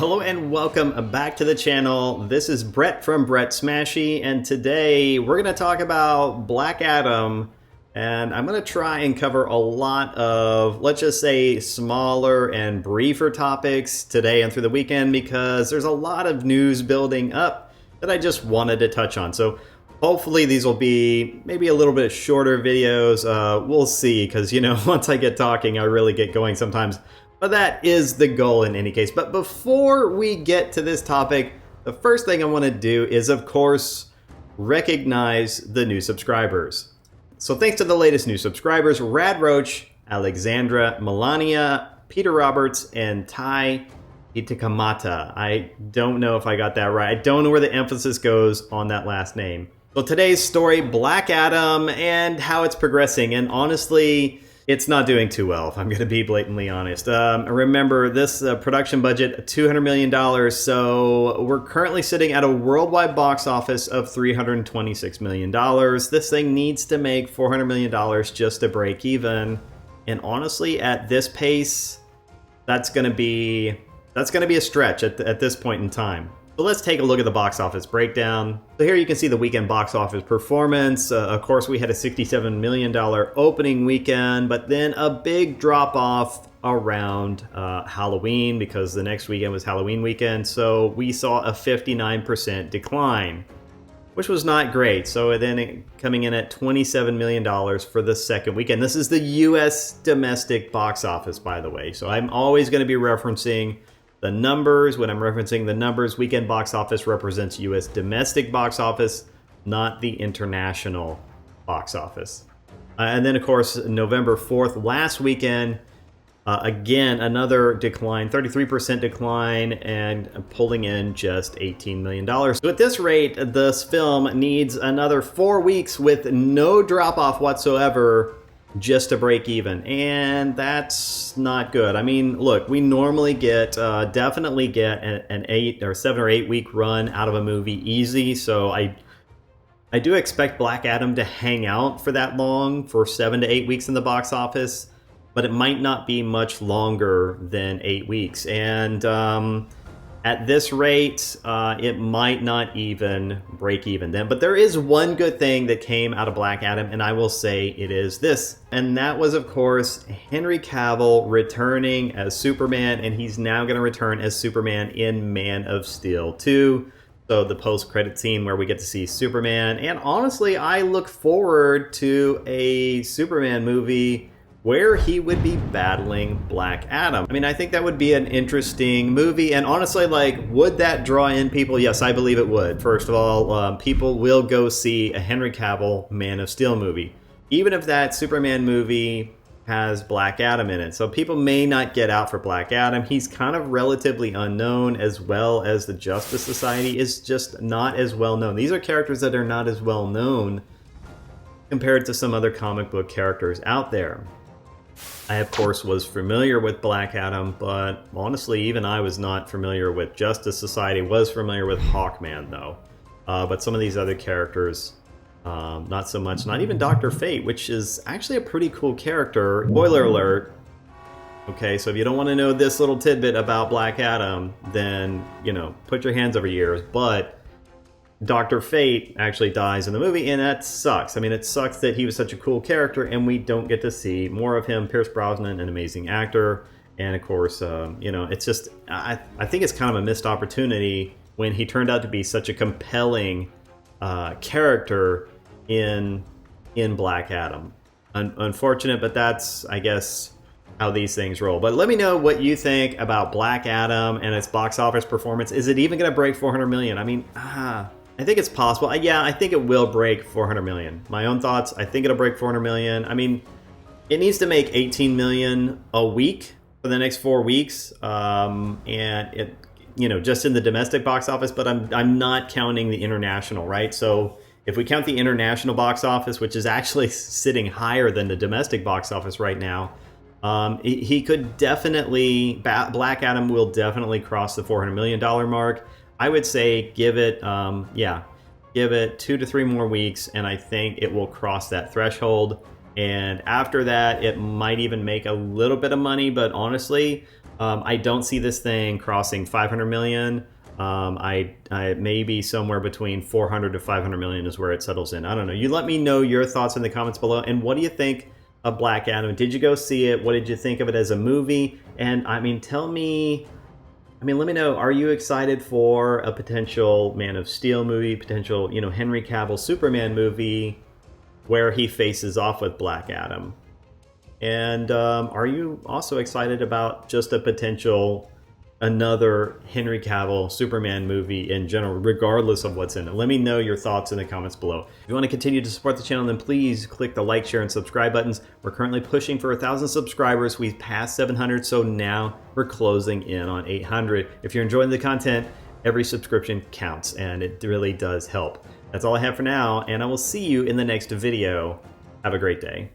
Hello and welcome back to the channel. This is Brett from Brett Smashy, and today we're going to talk about Black Adam, and I'm going to try and cover a lot of, let's just say, smaller and briefer topics today and through the weekend because there's a lot of news building up that I just wanted to touch on. So hopefully these will be maybe a little bit shorter videos. We'll see, because, you know, once I get talking, I really get going sometimes. But that is the goal in any case. But before we get to this topic, the first thing I want to do is, of course, recognize the new subscribers. So thanks to the latest new subscribers, Rad Roach, Alexandra, Melania, Peter Roberts, and Tai Itakamata. I don't know if I got that right. I don't know where the emphasis goes on that last name. So today's story, Black Adam, and how it's progressing. And honestly, it's not doing too well, if I'm going to be blatantly honest. Remember, this production budget, $200 million, so we're currently sitting at a worldwide box office of $326 million. This thing needs to make $400 million just to break even. And honestly, at this pace, that's going to be a stretch at this point in time. So let's take a look at the box office breakdown. So here you can see the weekend box office performance. Of course, we had a $67 million opening weekend, but then a big drop off around Halloween, because the next weekend was Halloween weekend. So we saw a 59% decline, which was not great. So then coming in at $27 million for the second weekend. This is the US domestic box office, by the way. So I'm always going to be referencing the numbers. When I'm referencing the numbers, weekend box office represents US domestic box office, not the international box office. And then, of course, November 4th, last weekend, again, another decline, 33% decline, and pulling in just $18 million. So at this rate, this film needs another 4 weeks with no drop-off whatsoever just to break even, and that's not good. I mean, look, we normally definitely get an 7 or 8 week run out of a movie easy, so I do expect Black Adam to hang out for that long, for 7 to 8 weeks in the box office, but it might not be much longer than 8 weeks. And at this rate, it might not even break even then. But there is one good thing that came out of Black Adam, and I will say it is this. And that was, of course, Henry Cavill returning as Superman, and he's now going to return as Superman in Man of Steel 2. So the post-credit scene where we get to see Superman. And honestly, I look forward to a Superman movie where he would be battling Black Adam. I mean, I think that would be an interesting movie, and honestly, like, would that draw in people? Yes, I believe it would. First of all, people will go see a Henry Cavill Man of Steel movie, even if that Superman movie has Black Adam in it. So people may not get out for Black Adam. He's kind of relatively unknown, as well as the Justice Society is just not as well known. These are characters that are not as well known compared to some other comic book characters out there. I, of course, was familiar with Black Adam, but honestly, even I was not familiar with Justice Society. Was familiar with Hawkman, though. But some of these other characters, not so much. Not even Dr. Fate, which is actually a pretty cool character. Spoiler alert. Okay, so if you don't want to know this little tidbit about Black Adam, then, you know, put your hands over your ears. But Dr. Fate actually dies in the movie, and that sucks. I mean, it sucks that he was such a cool character, and we don't get to see more of him. Pierce Brosnan, an amazing actor, and of course, you know, it's just, I think it's kind of a missed opportunity when he turned out to be such a compelling character in Black Adam. Unfortunate, but that's, I guess, how these things roll. But let me know what you think about Black Adam and its box office performance. Is it even going to break 400 million? I mean, I think it's possible. Yeah, I think it will break 400 million. My own thoughts, I think it'll break 400 million. I mean, it needs to make 18 million a week for the next 4 weeks. And it, you know, just in the domestic box office, but I'm not counting the international, right? So if we count the international box office, which is actually sitting higher than the domestic box office right now, he could definitely, Black Adam will definitely cross the $400 million mark. I would say give it 2 to 3 more weeks, and I think it will cross that threshold. And after that, it might even make a little bit of money, but honestly, I don't see this thing crossing 500 million. I maybe somewhere between 400 to 500 million is where it settles in. I don't know. You let me know your thoughts in the comments below. And what do you think of Black Adam? Did you go see it? What did you think of it as a movie? And I mean, tell me. I mean, let me know. Are you excited for a potential Man of Steel movie? Potential, Henry Cavill Superman movie, where he faces off with Black Adam? And are you also excited about just a potential another Henry Cavill Superman movie in general, regardless of what's in it? Let me know your thoughts in the comments below. If you want to continue to support the channel, then please click the like, share, and subscribe buttons. We're currently pushing for 1,000 subscribers. We've passed 700, so now we're closing in on 800. If you're enjoying the content, every subscription counts, and it really does help. That's all I have for now, and I will see you in the next video. Have a great day.